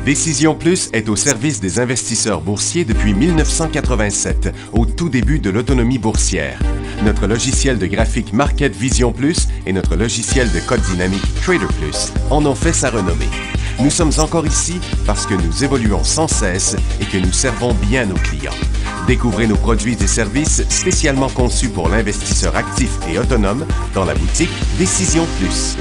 Décision Plus est au service des investisseurs boursiers depuis 1987, au tout début de l'autonomie boursière. Notre logiciel de graphique Market Vision Plus et notre logiciel de code dynamique Trader Plus en ont fait sa renommée. Nous sommes encore ici parce que nous évoluons sans cesse et que nous servons bien nos clients. Découvrez nos produits et services spécialement conçus pour l'investisseur actif et autonome dans la boutique Décision Plus.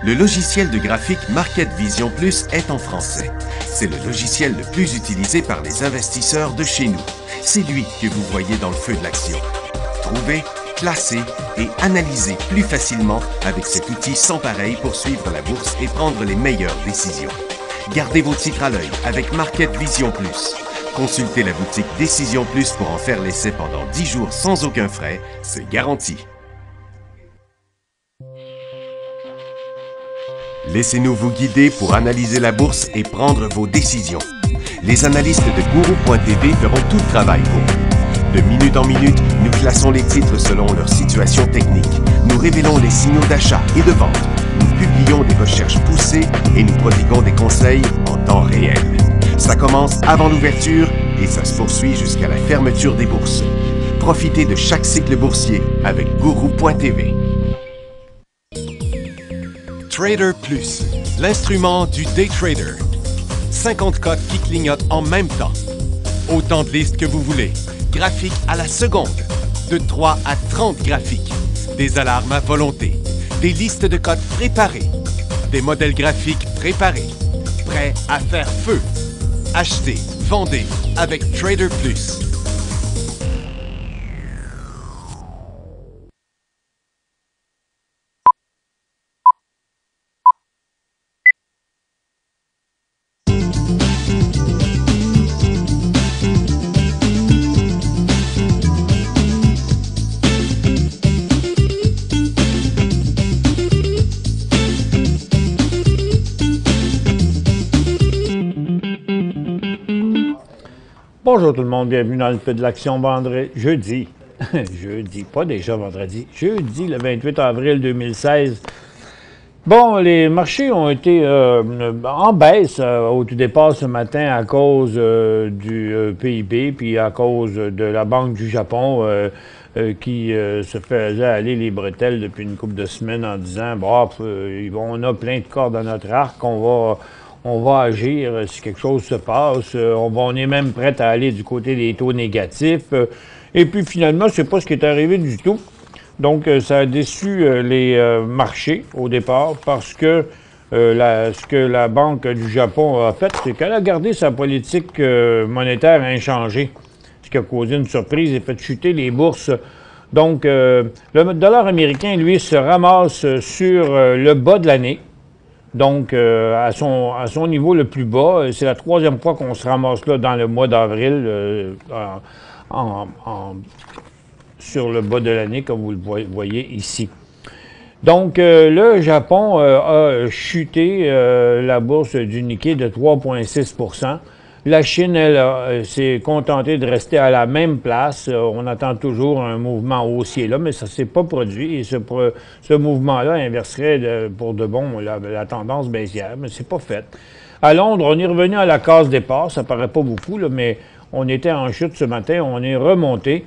Le logiciel de graphique Market Vision Plus est en français. C'est le logiciel le plus utilisé par les investisseurs de chez nous. C'est lui que vous voyez dans le feu de l'action. Trouvez, classez et analysez plus facilement avec cet outil sans pareil pour suivre la bourse et prendre les meilleures décisions. Gardez vos titres à l'œil avec Market Vision Plus. Consultez la boutique Décision Plus pour en faire l'essai pendant 10 jours sans aucun frais, c'est garanti. Laissez-nous vous guider pour analyser la bourse et prendre vos décisions. Les analystes de Guru.tv feront tout le travail pour vous. De minute en minute, nous classons les titres selon leur situation technique. Nous révélons les signaux d'achat et de vente. Nous publions des recherches poussées et nous prodiguons des conseils en temps réel. Ça commence avant l'ouverture et ça se poursuit jusqu'à la fermeture des bourses. Profitez de chaque cycle boursier avec Guru.tv. Trader Plus, l'instrument du day trader. 50 cotes qui clignotent en même temps. Autant de listes que vous voulez. Graphiques à la seconde. De 3 à 30 graphiques. Des alarmes à volonté. Des listes de cotes préparées. Des modèles graphiques préparés. Prêts à faire feu. Achetez, vendez avec Trader Plus. Bonjour tout le monde, bienvenue dans le feu de l'action jeudi, pas déjà vendredi, jeudi le 28 avril 2016. Bon, les marchés ont été en baisse au tout départ ce matin à cause du PIB, puis à cause de la Banque du Japon qui se faisait aller les bretelles depuis une couple de semaines en disant « Bon, on a plein de cordes dans notre arc, on va agir si quelque chose se passe. On est même prêt à aller du côté des taux négatifs. Et puis finalement, c'est pas ce qui est arrivé du tout. Donc, ça a déçu les marchés au départ parce que ce que la Banque du Japon a fait, c'est qu'elle a gardé sa politique monétaire inchangée, ce qui a causé une surprise et fait chuter les bourses. Donc, le dollar américain, lui, se ramasse sur le bas de l'année. Donc, à son niveau le plus bas, c'est la troisième fois qu'on se ramasse là dans le mois d'avril sur le bas de l'année, comme vous le voyez ici. Donc, le Japon a chuté la bourse du Nikkei de 3,6 %. La Chine, elle, s'est contentée de rester à la même place. On attend toujours un mouvement haussier là, mais ça ne s'est pas produit. Et ce mouvement-là inverserait pour de bon la tendance baissière, mais c'est pas fait. À Londres, on est revenu à la case départ. Ça paraît pas beaucoup, là, mais on était en chute ce matin. On est remonté.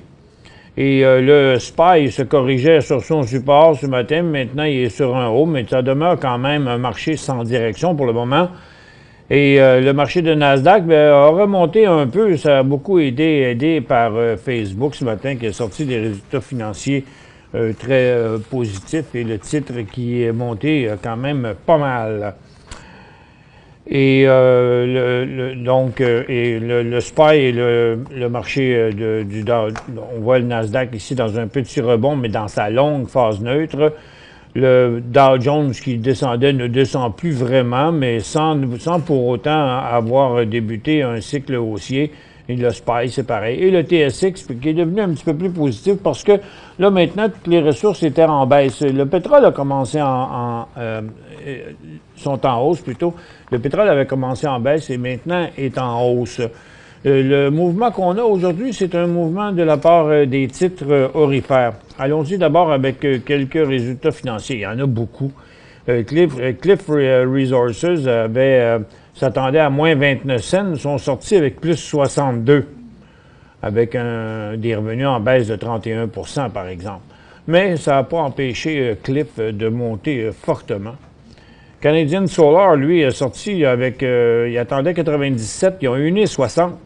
Et le SPY se corrigeait sur son support ce matin. Maintenant, il est sur un haut, mais ça demeure quand même un marché sans direction pour le moment. Et le marché de Nasdaq a remonté un peu. Ça a beaucoup été aidé par Facebook ce matin qui a sorti des résultats financiers très positifs et le titre qui est monté quand même pas mal. Et le SPY et le marché du Dow, on voit le Nasdaq ici dans un petit rebond, mais dans sa longue phase neutre. Le Dow Jones qui descendait ne descend plus vraiment, mais sans pour autant avoir débuté un cycle haussier. Et le SPY, c'est pareil. Et le TSX qui est devenu un petit peu plus positif parce que là, maintenant, toutes les ressources étaient en baisse. Le pétrole a commencé sont en hausse plutôt. Le pétrole avait commencé en baisse et maintenant est en hausse. Le mouvement qu'on a aujourd'hui, c'est un mouvement de la part des titres orifères. Allons-y d'abord avec quelques résultats financiers. Il y en a beaucoup. Cliff Resources s'attendait à moins 29 cents. Ils sont sortis avec plus 62, avec des revenus en baisse de 31 % par exemple. Mais ça n'a pas empêché Cliff de monter fortement. Canadian Solar, lui, est sorti avec... il attendait 97, ils ont eu 60.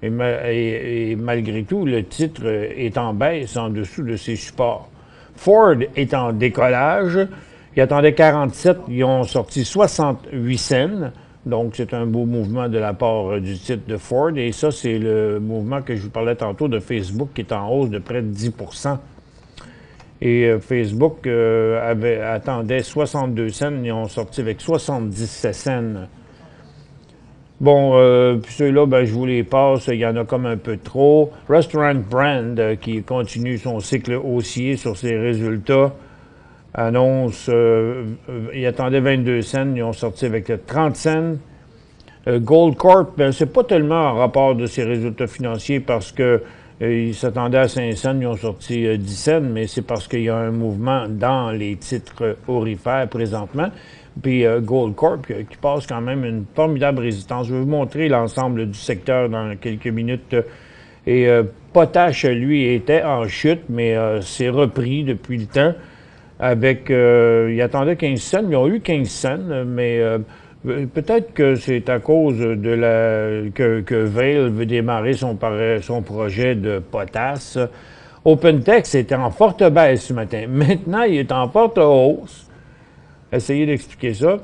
Et malgré tout, le titre est en baisse en dessous de ses supports. Ford est en décollage. Ils attendaient 47, ils ont sorti 68 cents. Donc, c'est un beau mouvement de la part du titre de Ford. Et ça, c'est le mouvement que je vous parlais tantôt de Facebook qui est en hausse de près de 10 %. Et Facebook attendait 62 cents, ils ont sorti avec 77 cents. Bon, puis ceux-là, ben, je vous les passe, il y en a comme un peu trop. Restaurant Brand, qui continue son cycle haussier sur ses résultats, annonce, ils attendaient 22 cents, ils ont sorti avec 30 cents. Gold Corp, ben, c'est pas tellement en rapport de ses résultats financiers parce que ils s'attendaient à 5 cents, ils ont sorti 10 cents, mais c'est parce qu'il y a un mouvement dans les titres aurifères présentement. Puis Gold Corp qui passe quand même une formidable résistance. Je vais vous montrer l'ensemble du secteur dans quelques minutes. Et Potash, lui, était en chute, mais s'est repris depuis le temps. Avec, ils attendaient 15 cents, ils ont eu 15 cents, mais peut-être que c'est à cause de que Vail veut démarrer son projet de potasse. OpenText était en forte baisse ce matin. Maintenant, il est en forte hausse. Essayez d'expliquer ça.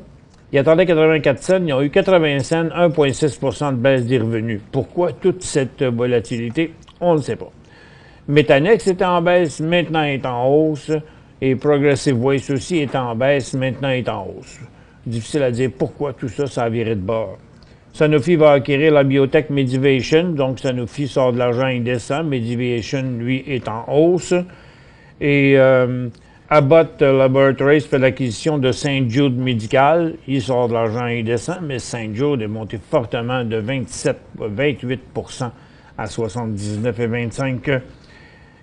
Ils attendaient 84 cents, ils ont eu 80 cents, 1,6 % de baisse des revenus. Pourquoi toute cette volatilité? On ne sait pas. Metanex est en baisse, maintenant est en hausse. Et Progressive Waste aussi est en baisse, maintenant est en hausse. Difficile à dire pourquoi tout ça, ça a viré de bord. Sanofi va acquérir la biotech Medivation, donc Sanofi sort de l'argent indécent. Medivation, lui, est en hausse. Et Abbott Laboratories fait l'acquisition de St. Jude Medical. Il sort de l'argent indécent, mais St. Jude est monté fortement de 28 % à 79,25 %.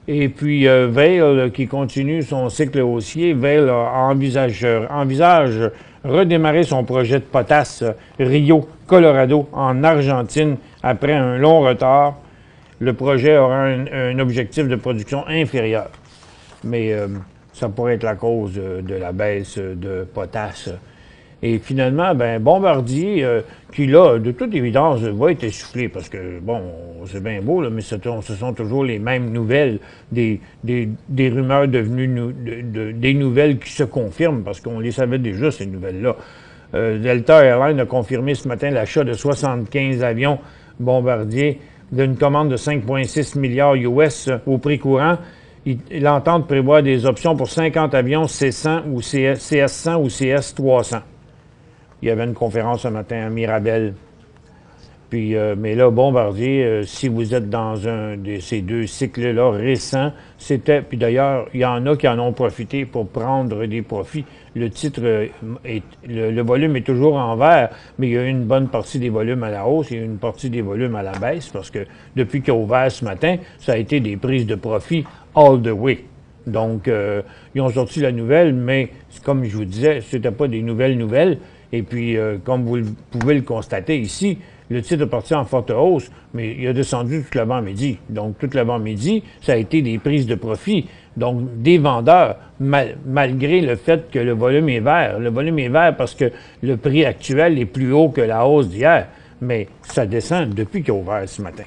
Et puis Vail qui continue son cycle haussier. Vail envisage redémarrer son projet de potasse Rio Colorado en Argentine après un long retard. Le projet aura un objectif de production inférieur. Mais ça pourrait être la cause de la baisse de potasse. Et finalement, ben Bombardier, qui là, de toute évidence, va être essoufflé, parce que, bon, c'est bien beau, là, mais ce sont toujours les mêmes nouvelles, des rumeurs devenues des nouvelles qui se confirment, parce qu'on les savait déjà, ces nouvelles-là. Delta Airlines a confirmé ce matin l'achat de 75 avions Bombardier d'une commande de 5,6 milliards US au prix courant. L'entente prévoit des options pour 50 avions C-100 ou CS-100 ou CS-300. Il y avait une conférence ce matin à Mirabel. Puis, mais là, Bombardier, si vous êtes dans un de ces deux cycles-là récents, c'était... Puis d'ailleurs, il y en a qui en ont profité pour prendre des profits. Le titre, le volume est toujours en vert, mais il y a une bonne partie des volumes à la hausse et une partie des volumes à la baisse, parce que depuis qu'il a ouvert ce matin, ça a été des prises de profit all the way. Donc, ils ont sorti la nouvelle, mais comme je vous disais, c'était pas des nouvelles. Et puis, comme vous pouvez le constater ici, le titre est parti en forte hausse, mais il a descendu tout l'avant-midi. Donc, tout l'avant-midi, ça a été des prises de profit. Donc, des vendeurs, malgré le fait que le volume est vert. Le volume est vert parce que le prix actuel est plus haut que la hausse d'hier. Mais ça descend depuis qu'il a ouvert ce matin.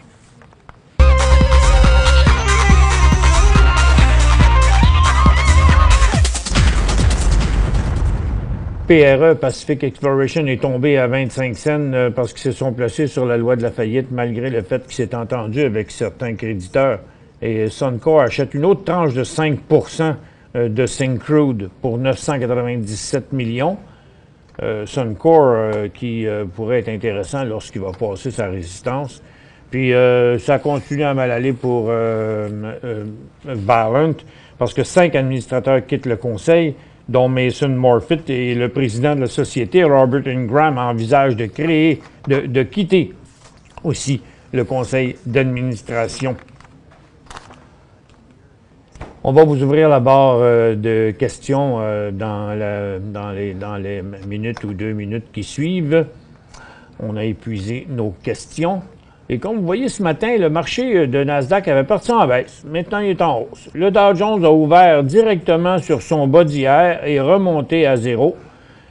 PRE, Pacific Exploration, est tombé à 25 cents parce qu'ils se sont placés sur la loi de la faillite, malgré le fait qu'il s'est entendu avec certains créditeurs. Et Suncor achète une autre tranche de 5 % de Syncrude pour 997 millions. Suncor qui pourrait être intéressant lorsqu'il va passer sa résistance. Puis ça continue à mal aller pour Valent parce que 5 administrateurs quittent le conseil, dont Mason Morfitt, et le président de la société, Robert Ingram, envisage de quitter aussi le conseil d'administration. On va vous ouvrir la barre de questions dans les minutes ou 2 minutes qui suivent. On a épuisé nos questions. Et comme vous voyez ce matin, le marché de Nasdaq avait parti en baisse. Maintenant, il est en hausse. Le Dow Jones a ouvert directement sur son bas d'hier et remonté à zéro.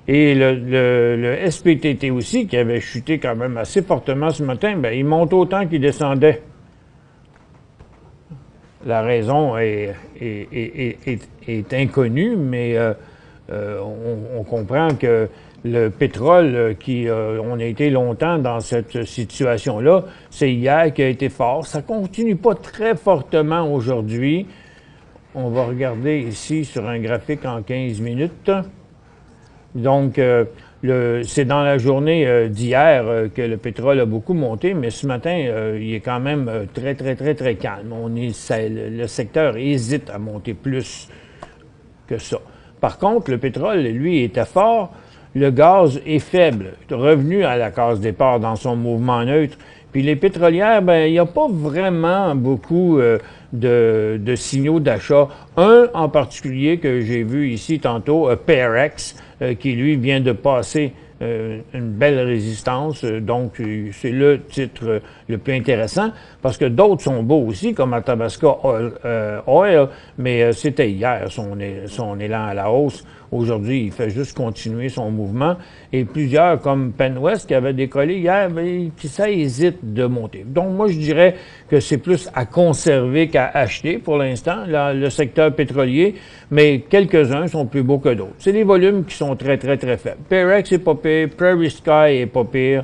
Et le SPTT aussi, qui avait chuté quand même assez fortement ce matin, bien, il monte autant qu'il descendait. La raison est inconnue, mais on comprend que le pétrole, on a été longtemps dans cette situation-là, c'est hier qui a été fort. Ça continue pas très fortement aujourd'hui. On va regarder ici sur un graphique en 15 minutes. Donc, c'est dans la journée d'hier que le pétrole a beaucoup monté, mais ce matin, il est quand même très calme. Le secteur hésite à monter plus que ça. Par contre, le pétrole, lui, était fort. Le gaz est faible, revenu à la case départ dans son mouvement neutre. Puis les pétrolières, ben il n'y a pas vraiment beaucoup de signaux d'achat. Un en particulier que j'ai vu ici tantôt, Parex, qui lui vient de passer une belle résistance. Donc, c'est le titre le plus intéressant parce que d'autres sont beaux aussi, comme Athabasca Oil, mais c'était hier son élan à la hausse. Aujourd'hui, il fait juste continuer son mouvement. Et plusieurs, comme PennWest, qui avait décollé hier, bien, ça hésite de monter. Donc, moi, je dirais que c'est plus à conserver qu'à acheter pour l'instant, le secteur pétrolier, mais quelques-uns sont plus beaux que d'autres. C'est les volumes qui sont très faibles. Parex est pas pire, Prairie Sky est pas pire,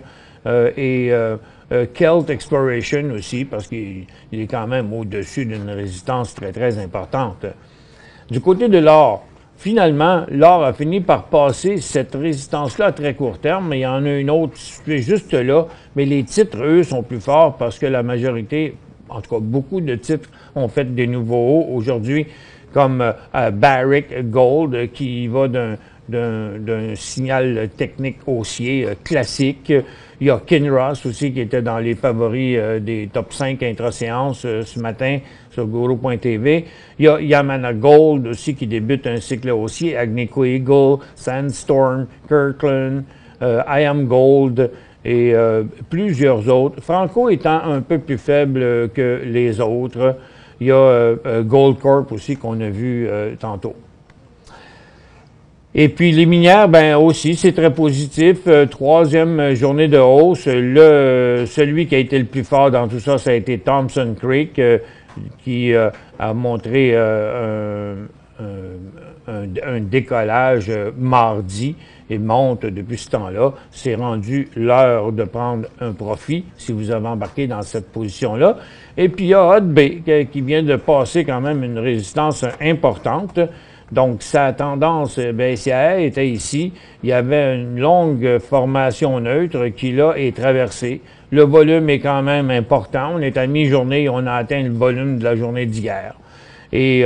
Kelt Exploration aussi, parce qu'il est quand même au-dessus d'une résistance très importante. Du côté de l'or, finalement, l'or a fini par passer cette résistance-là à très court terme, mais il y en a une autre située juste là. Mais les titres, eux, sont plus forts parce que la majorité, en tout cas beaucoup de titres, ont fait des nouveaux hauts aujourd'hui, comme Barrick Gold, qui va d'un signal technique haussier classique. Il y a Kinross aussi qui était dans les favoris des top 5 intra-séances ce matin sur Guru.tv. Il y a Yamana Gold aussi qui débute un cycle haussier, Agnico Eagle, Sandstorm, Kirkland, IAM Gold et plusieurs autres. Franco étant un peu plus faible que les autres. Il y a Goldcorp aussi qu'on a vu tantôt. Et puis les minières, ben aussi, c'est très positif. Troisième journée de hausse. Celui qui a été le plus fort dans tout ça, ça a été Thompson Creek, qui a montré un décollage mardi et monte depuis ce temps-là. C'est rendu l'heure de prendre un profit si vous avez embarqué dans cette position-là. Et puis il y a Hod Bay qui vient de passer quand même une résistance importante. Donc, sa tendance baissière était ici. Il y avait une longue formation neutre qui, là, est traversée. Le volume est quand même important. On est à mi-journée, on a atteint le volume de la journée d'hier. Et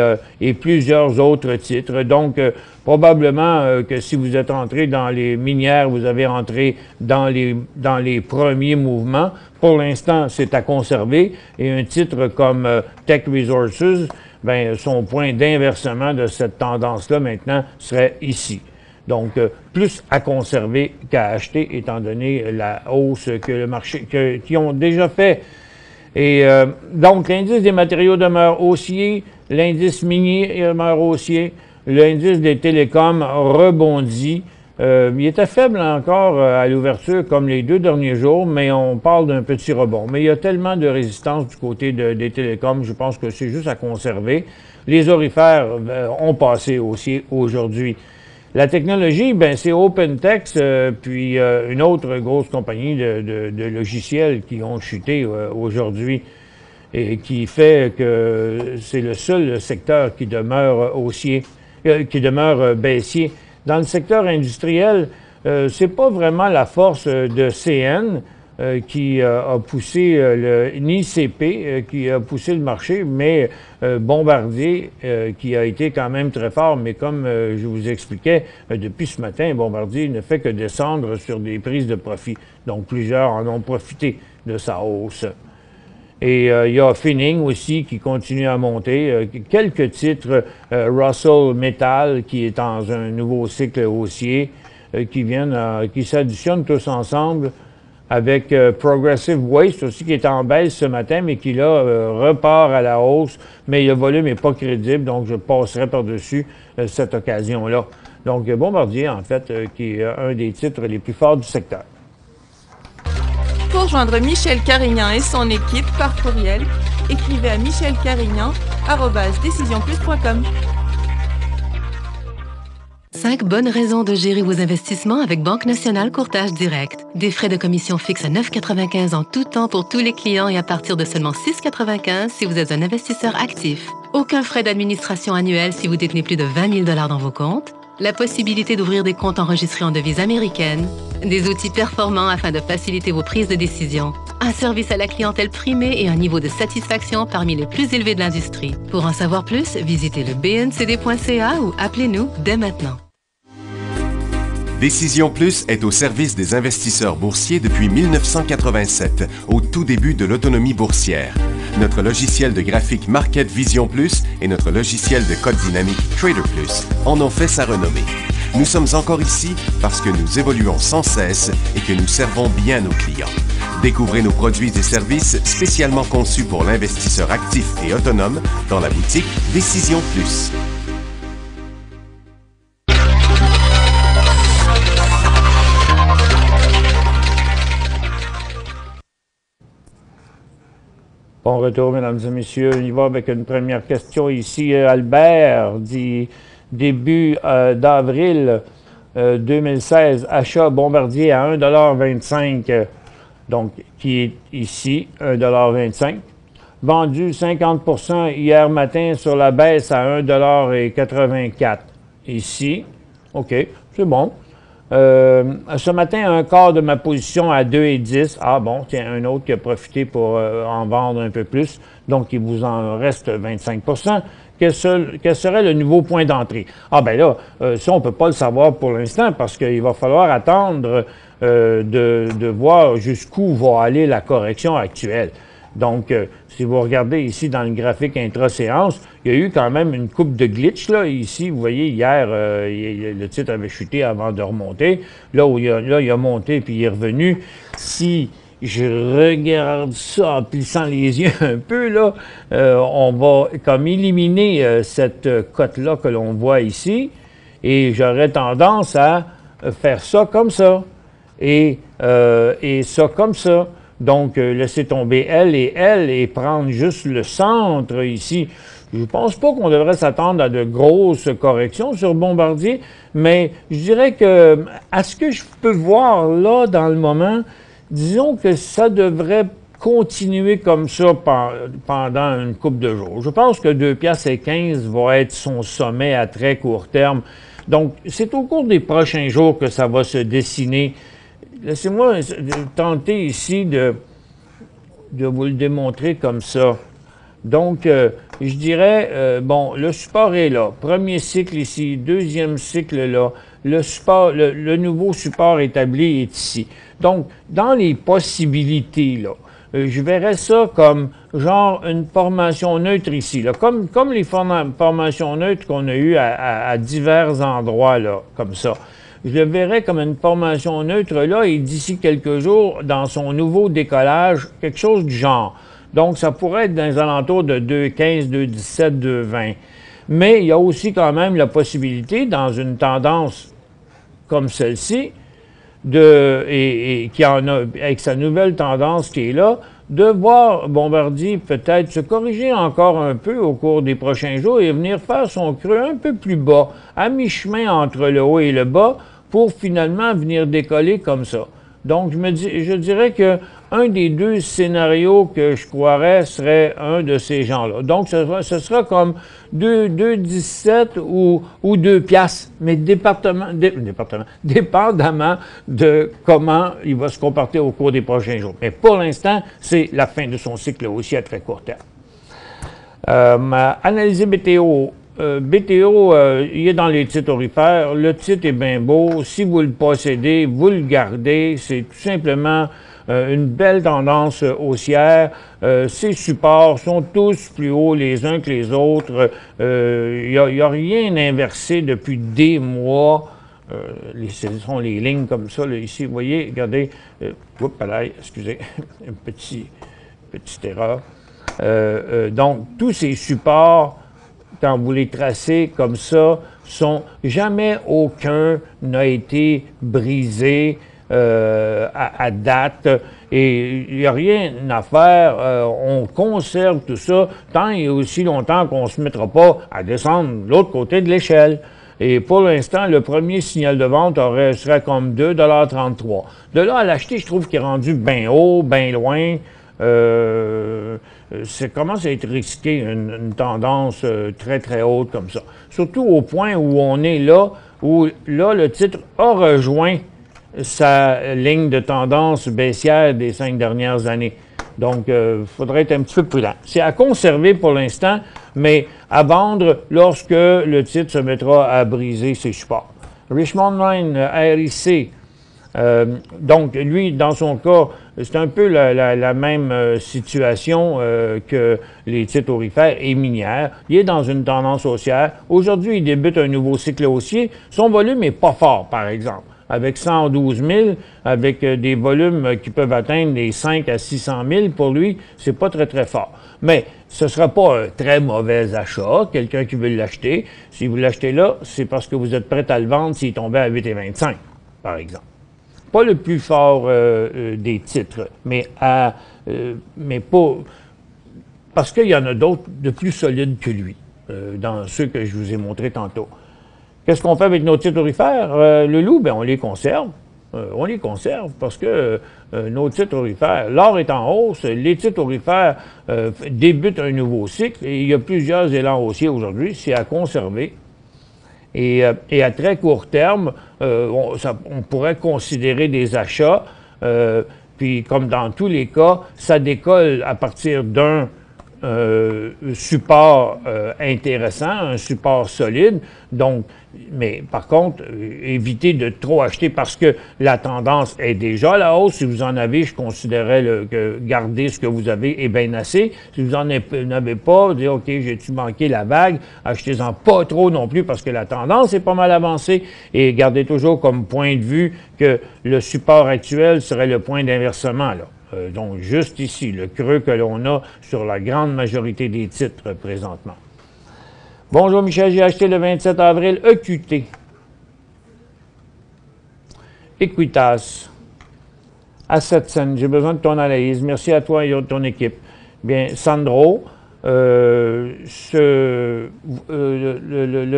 plusieurs autres titres. Donc, probablement que si vous êtes entré dans les minières, vous avez entré dans les premiers mouvements. Pour l'instant, c'est à conserver. Et un titre comme Teck Resources, ben, son point d'inversement de cette tendance-là maintenant serait ici. Donc, plus à conserver qu'à acheter, étant donné la hausse que le marché, qui ont déjà fait. Et donc, l'indice des matériaux demeure haussier, l'indice minier demeure haussier, l'indice des télécoms rebondit. Il était faible encore à l'ouverture comme les 2 derniers jours, mais on parle d'un petit rebond. Mais il y a tellement de résistance du côté des télécoms, je pense que c'est juste à conserver. Les orifères ont passé haussier aujourd'hui. La technologie, ben c'est OpenText, puis une autre grosse compagnie de logiciels qui ont chuté aujourd'hui et qui fait que c'est le seul secteur qui demeure haussier, qui demeure baissier. Dans le secteur industriel, c'est pas vraiment la force de CN qui a poussé ni CP qui a poussé le marché, mais Bombardier qui a été quand même très fort. Mais comme je vous expliquais depuis ce matin, Bombardier ne fait que descendre sur des prises de profit. Donc plusieurs en ont profité de sa hausse. Et il y a Finning aussi qui continue à monter. Quelques titres, Russell Metal qui est dans un nouveau cycle haussier, qui s'additionnent tous ensemble avec Progressive Waste aussi qui est en baisse ce matin, mais qui là repart à la hausse, mais le volume n'est pas crédible, donc je passerai par-dessus cette occasion-là. Donc Bombardier, en fait, qui est un des titres les plus forts du secteur. Pour joindre Michel Carignan et son équipe par courriel, écrivez à michelcarignan@decisionplus.com. 5 bonnes raisons de gérer vos investissements avec Banque Nationale Courtage Direct. Des frais de commission fixes à 9,95 en tout temps pour tous les clients et à partir de seulement 6,95 si vous êtes un investisseur actif. Aucun frais d'administration annuel si vous détenez plus de 20 000 $ dans vos comptes. La possibilité d'ouvrir des comptes enregistrés en devise américaine. Des outils performants afin de faciliter vos prises de décision. Un service à la clientèle primé et un niveau de satisfaction parmi les plus élevés de l'industrie. Pour en savoir plus, visitez le bncd.ca ou appelez-nous dès maintenant. Décision Plus est au service des investisseurs boursiers depuis 1987, au tout début de l'autonomie boursière. Notre logiciel de graphique Market Vision Plus et notre logiciel de code dynamique Trader Plus en ont fait sa renommée. Nous sommes encore ici parce que nous évoluons sans cesse et que nous servons bien nos clients. Découvrez nos produits et services spécialement conçus pour l'investisseur actif et autonome dans la boutique Décision Plus. Bon retour, mesdames et messieurs. On y va avec une première question ici. Albert dit début d'avril 2016, achat Bombardier à 1,25 $, donc qui est ici, 1,25 $. Vendu 50 % hier matin sur la baisse à 1,84 $. Ici, OK, c'est bon. Ce matin, un quart de ma position à 2,10 $. Ah bon, tiens, un autre qui a profité pour en vendre un peu plus. Donc, il vous en reste 25 %. Quel serait le nouveau point d'entrée? Ah ben là, ça, on ne peut pas le savoir pour l'instant parce qu'il va falloir attendre de voir jusqu'où va aller la correction actuelle. Donc, si vous regardez ici dans le graphique intra-séance, il y a eu quand même une coupe de glitch, là. Ici, vous voyez, hier, le titre avait chuté avant de remonter. Là, il a monté puis il est revenu. Si je regarde ça en plissant les yeux un peu, là, on va comme éliminer cette cote-là que l'on voit ici. Et j'aurais tendance à faire ça comme ça. Et ça comme ça. Donc, laisser tomber elle et prendre juste le centre ici. Je pense pas qu'on devrait s'attendre à de grosses corrections sur Bombardier, mais je dirais que, à ce que je peux voir là dans le moment, disons que ça devrait continuer comme ça pendant une couple de jours. Je pense que 2,15 $ va être son sommet à très court terme. Donc, c'est au cours des prochains jours que ça va se dessiner. Laissez-moi tenter ici de vous le démontrer comme ça. Donc, je dirais, bon, le support est là. Premier cycle ici, deuxième cycle là. Le support, le nouveau support établi est ici. Donc, dans les possibilités, là, je verrais ça comme genre une formation neutre ici, là, comme les formations neutres qu'on a eues à divers endroits, là, comme ça. Je le verrais comme une formation neutre là et d'ici quelques jours, dans son nouveau décollage, quelque chose du genre. Donc, ça pourrait être dans les alentours de 2,15, 2,17, 2,20. Mais il y a aussi quand même la possibilité, dans une tendance comme celle-ci, qui en a, avec sa nouvelle tendance qui est là, de voir Bombardier peut-être se corriger encore un peu au cours des prochains jours et venir faire son creux un peu plus bas, à mi-chemin entre le haut et le bas, pour finalement venir décoller comme ça. Donc, je dirais que un des deux scénarios que je croirais serait un de ces gens-là. Donc, ce sera comme 2,17 ou 2 piastres, mais dépendamment de comment il va se comporter au cours des prochains jours. Mais pour l'instant, c'est la fin de son cycle aussi à très court terme. Analyser BTO. BTO, il est dans les titres aurifères. Le titre est bien beau. Si vous le possédez, vous le gardez. C'est tout simplement une belle tendance haussière. Ces supports sont tous plus hauts les uns que les autres. Il n'y a rien inversé depuis des mois. Ce sont les lignes comme ça, là, ici, vous voyez, regardez, excusez, une petite erreur. Donc, tous ces supports, quand vous les tracez comme ça, jamais aucun n'a été brisé à date. Et il n'y a rien à faire. On conserve tout ça tant et aussi longtemps qu'on ne se mettra pas à descendre de l'autre côté de l'échelle. Et pour l'instant, le premier signal de vente serait comme 2,33 $. De là à l'acheter, je trouve qu'il est rendu bien haut, bien loin. Ça commence à être risqué, une tendance très, très haute comme ça. Surtout au point où on est là, où là, le titre a rejoint sa ligne de tendance baissière des 5 dernières années. Donc, il faudrait être un petit peu prudent. C'est à conserver pour l'instant, mais à vendre lorsque le titre se mettra à briser ses supports. Richmond Line, RIC. Donc, lui, dans son cas, c'est un peu la même situation que les titres aurifères et minières. Il est dans une tendance haussière. Aujourd'hui, il débute un nouveau cycle haussier. Son volume n'est pas fort, par exemple. Avec 112 000, avec des volumes qui peuvent atteindre les 5 à 600 000, pour lui, c'est pas très, très fort. Mais ce ne sera pas un très mauvais achat, quelqu'un qui veut l'acheter. Si vous l'achetez là, c'est parce que vous êtes prêt à le vendre s'il tombait à 8,25, par exemple. Pas le plus fort des titres, mais pas parce qu'il y en a d'autres de plus solides que lui, dans ceux que je vous ai montrés tantôt. Qu'est-ce qu'on fait avec nos titres aurifères? Le loup, on les conserve. On les conserve parce que nos titres aurifères, l'or est en hausse, les titres aurifères débutent un nouveau cycle et il y a plusieurs élans haussiers aujourd'hui, c'est à conserver. Et à très court terme, on pourrait considérer des achats, puis comme dans tous les cas, ça décolle à partir d'un support intéressant, un support solide. Donc, mais par contre, évitez de trop acheter parce que la tendance est déjà à la hausse. Si vous en avez, je considérerais que garder ce que vous avez est bien assez. Si vous n'en avez pas, dire OK, j'ai-tu manqué la vague, achetez-en pas trop non plus parce que la tendance est pas mal avancée et gardez toujours comme point de vue que le support actuel serait le point d'inversement, là. Donc, juste ici, le creux que l'on a sur la grande majorité des titres présentement. Bonjour Michel, j'ai acheté le 27 avril EQT. Equitas. À 7 cents. J'ai besoin de ton analyse. Merci à toi et à ton équipe. Bien, Sandro, le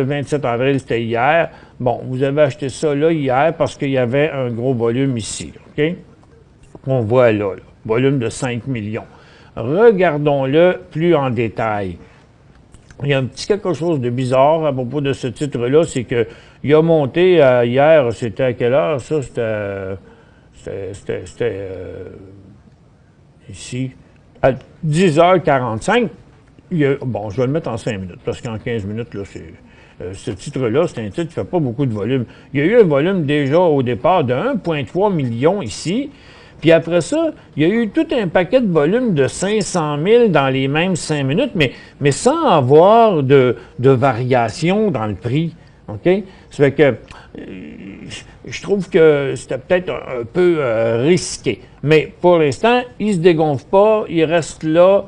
27 avril, c'était hier. Bon, vous avez acheté ça là hier parce qu'il y avait un gros volume ici, OK? On voit là, volume de 5 millions. Regardons-le plus en détail. Il y a un petit quelque chose de bizarre à propos de ce titre-là, c'est qu'il a monté hier, c'était à quelle heure ça? C'était ici, à 10h45. Bon, je vais le mettre en 5 minutes, parce qu'en 15 minutes, là, ce titre-là, c'est un titre qui ne fait pas beaucoup de volume. Il y a eu un volume déjà au départ de 1,3 million ici. Puis après ça, il y a eu tout un paquet de volumes de 500 000 dans les mêmes 5 minutes, mais sans avoir de variation dans le prix. OK? Ça fait que je trouve que c'était peut-être un peu risqué. Mais pour l'instant, il ne se dégonfle pas, il reste là,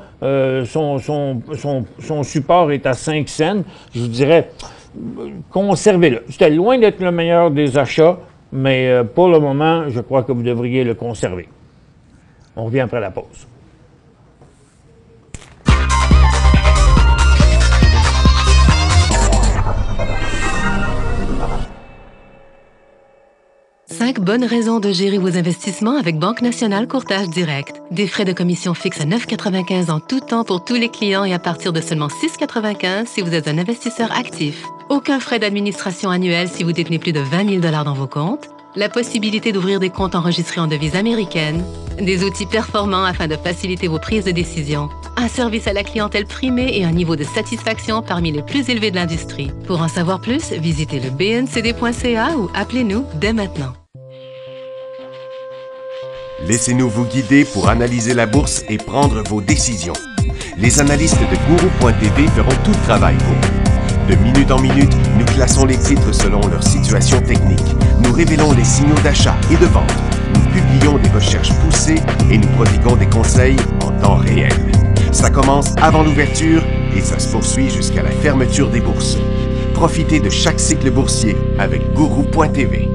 son support est à 5 cents. Je vous dirais, conservez-le. C'était loin d'être le meilleur des achats. Mais pour le moment, je crois que vous devriez le conserver. On revient après la pause. Cinq bonnes raisons de gérer vos investissements avec Banque Nationale Courtage Direct. Des frais de commission fixes à 9,95 en tout temps pour tous les clients et à partir de seulement 6,95 si vous êtes un investisseur actif. Aucun frais d'administration annuel si vous détenez plus de 20 000 $ dans vos comptes. La possibilité d'ouvrir des comptes enregistrés en devise américaine. Des outils performants afin de faciliter vos prises de décision. Un service à la clientèle primé et un niveau de satisfaction parmi les plus élevés de l'industrie. Pour en savoir plus, visitez le bncd.ca ou appelez-nous dès maintenant. Laissez-nous vous guider pour analyser la bourse et prendre vos décisions. Les analystes de Guru.tv feront tout le travail pour vous. De minute en minute, nous classons les titres selon leur situation technique. Nous révélons les signaux d'achat et de vente. Nous publions des recherches poussées et nous prodiguons des conseils en temps réel. Ça commence avant l'ouverture et ça se poursuit jusqu'à la fermeture des bourses. Profitez de chaque cycle boursier avec Guru.tv.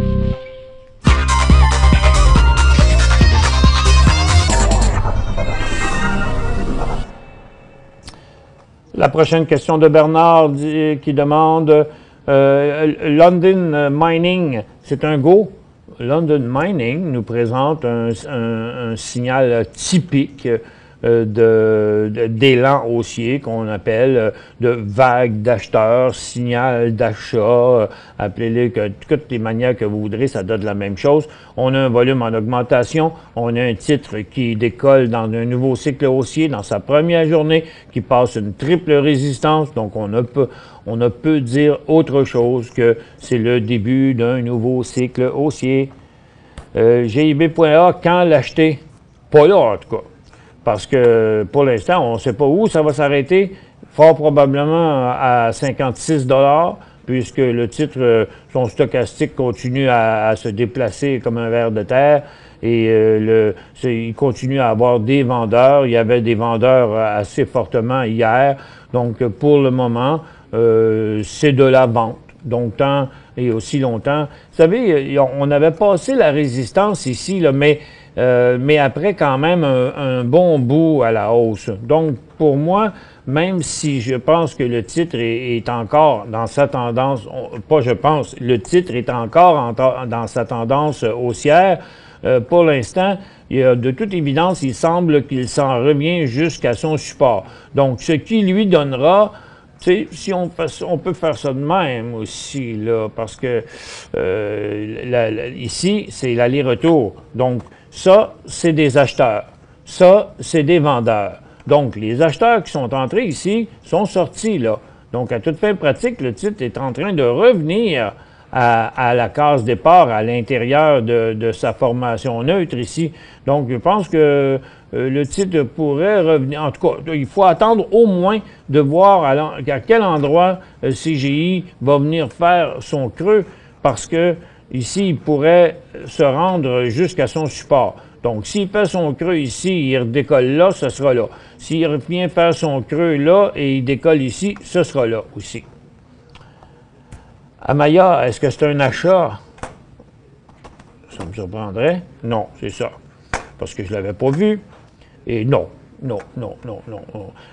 La prochaine question de Bernard qui demande London Mining, c'est un go? London Mining nous présente un signal typique d'élan haussier qu'on appelle de vague d'acheteurs, signal d'achat, appelez-les de toutes les manières que vous voudrez, ça donne la même chose. On a un volume en augmentation, on a un titre qui décolle dans un nouveau cycle haussier dans sa première journée, qui passe une triple résistance, donc on ne peut dire autre chose que c'est le début d'un nouveau cycle haussier. GIB.A, quand l'acheter? Pas là en tout cas. Parce que pour l'instant, on ne sait pas où ça va s'arrêter, fort probablement à 56 $, puisque le titre, son stochastique continue à se déplacer comme un ver de terre et il continue à avoir des vendeurs. Il y avait des vendeurs assez fortement hier. Donc, pour le moment, c'est de la vente. Donc, tant et aussi longtemps. Vous savez, on avait passé la résistance ici, là, mais après quand même un bon bout à la hausse. Donc, pour moi, même si je pense que le titre est encore dans sa tendance, le titre est encore dans sa tendance haussière, pour l'instant, de toute évidence, il semble qu'il s'en revient jusqu'à son support. Donc, ce qui lui donnera... Si on peut faire ça de même aussi, là, parce que ici, c'est l'aller-retour. Donc, ça, c'est des acheteurs. Ça, c'est des vendeurs. Donc, les acheteurs qui sont entrés ici sont sortis, là. Donc, à toute fin pratique, le titre est en train de revenir à la case départ, à l'intérieur de sa formation neutre ici. Donc, je pense que le titre pourrait revenir. En tout cas, il faut attendre au moins de voir à quel endroit CGI va venir faire son creux, parce que ici, il pourrait se rendre jusqu'à son support. Donc, s'il fait son creux ici, il redécolle là, ce sera là. S'il revient faire son creux là et il décolle ici, ce sera là aussi. Amaya, est-ce que c'est un achat? Ça me surprendrait. Non, c'est ça. Parce que je ne l'avais pas vu. Et non.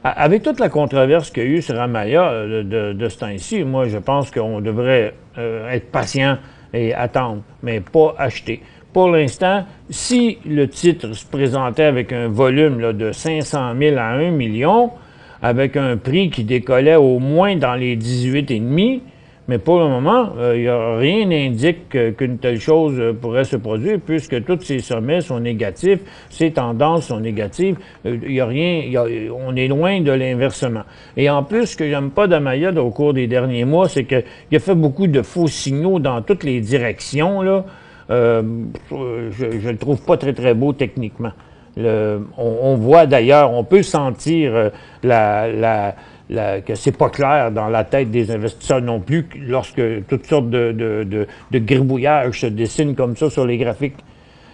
Avec toute la controverse qu'il y a eu sur Amaya de ce temps-ci, moi, je pense qu'on devrait être patient et attendre, mais pas acheter. Pour l'instant, si le titre se présentait avec un volume là, de 500 000 à 1 million, avec un prix qui décollait au moins dans les 18,5, mais pour le moment, rien n'indique qu'une telle chose pourrait se produire, puisque tous ces sommets sont négatifs, ces tendances sont négatives, on est loin de l'inversement. Et en plus, ce que j'aime pas d'Amaya au cours des derniers mois, c'est qu'il a fait beaucoup de faux signaux dans toutes les directions, là. Je le trouve pas très, très beau techniquement. On voit d'ailleurs, on peut sentir que c'est pas clair dans la tête des investisseurs non plus lorsque toutes sortes de gribouillages se dessinent comme ça sur les graphiques.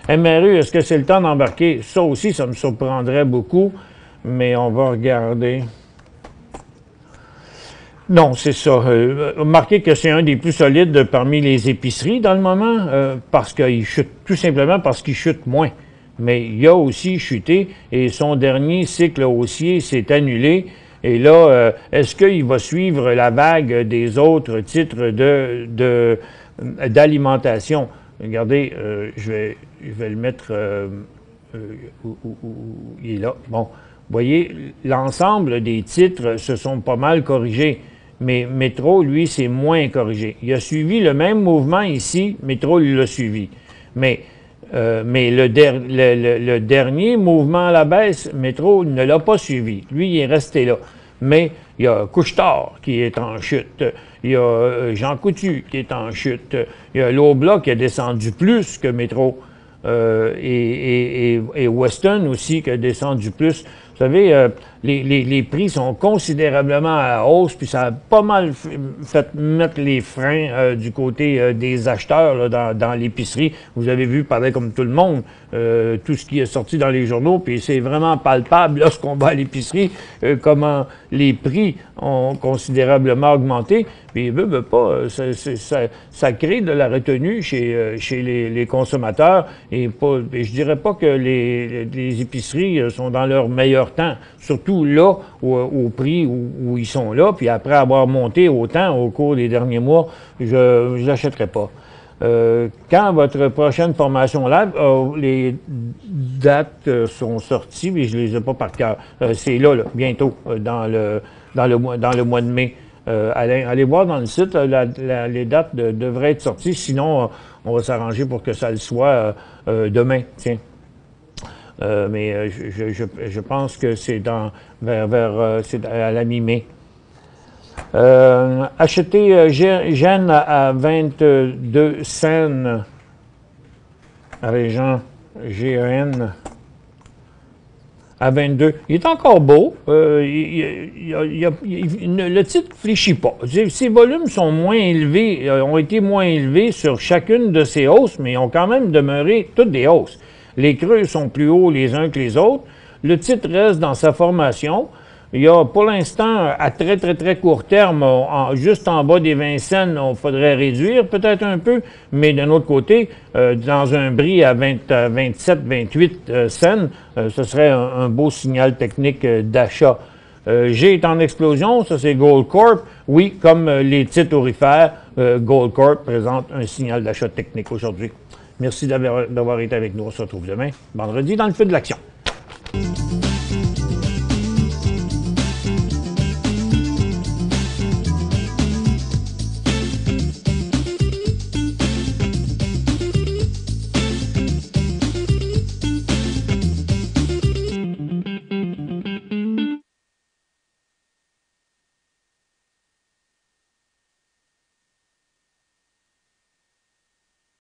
MRU, est-ce que c'est le temps d'embarquer? Ça aussi, ça me surprendrait beaucoup, mais on va regarder. Non, c'est ça. Remarquez que c'est un des plus solides parmi les épiceries dans le moment, parce qu'il chute, tout simplement parce qu'il chute moins. Mais il a aussi chuté et son dernier cycle haussier s'est annulé. Et là, est-ce qu'il va suivre la vague des autres titres d'alimentation? Regardez, je vais le mettre où il est là. Bon, vous voyez, l'ensemble des titres se sont pas mal corrigés. Mais Métro, lui, c'est moins corrigé. Il a suivi le même mouvement ici, Métro, il l'a suivi. Mais le dernier mouvement à la baisse, Métro ne l'a pas suivi. Lui, il est resté là. Mais il y a Couche-Tard qui est en chute. Il y a Jean Coutu qui est en chute. Il y a l'Obla qui a descendu plus que Métro. et Weston aussi qui a descendu plus. Vous savez, les prix sont considérablement à hausse, puis ça a pas mal fait mettre les freins du côté des acheteurs là, dans l'épicerie. Vous avez vu, pareil comme tout le monde, tout ce qui est sorti dans les journaux, puis c'est vraiment palpable lorsqu'on va à l'épicerie, comment les prix ont considérablement augmenté. Puis, veut pas, ça crée de la retenue chez les consommateurs. Et je dirais pas que les épiceries sont dans leur meilleur temps, surtout là, au prix où ils sont là. Puis après avoir monté autant au cours des derniers mois, je n'achèterai pas. Quand votre prochaine formation live, les dates sont sorties, mais je les ai pas par cœur. C'est là, bientôt, dans le mois de mai. Allez voir dans le site, les dates devraient être sorties, sinon on va s'arranger pour que ça le soit demain, tiens. Mais je pense que c'est c'est à la mi-mai. Acheter Gênes à 22 cents. Régent GEN à 22. Il est encore beau. Le titre ne fléchit pas. Ses volumes sont moins élevés, ont été moins élevés sur chacune de ces hausses, mais ils ont quand même demeuré toutes des hausses. Les creux sont plus hauts les uns que les autres. Le titre reste dans sa formation. Il y a pour l'instant, à très, très, très court terme, juste en bas des 20 cents, il faudrait réduire peut-être un peu, mais d'un autre côté, dans un bris à 27, 28 cents, ce serait un beau signal technique d'achat. G est en explosion, ça c'est Gold Corp. Oui, comme les titres aurifères, Gold Corp présente un signal d'achat technique aujourd'hui. Merci d'avoir été avec nous. On se retrouve demain, vendredi, dans le feu de l'action.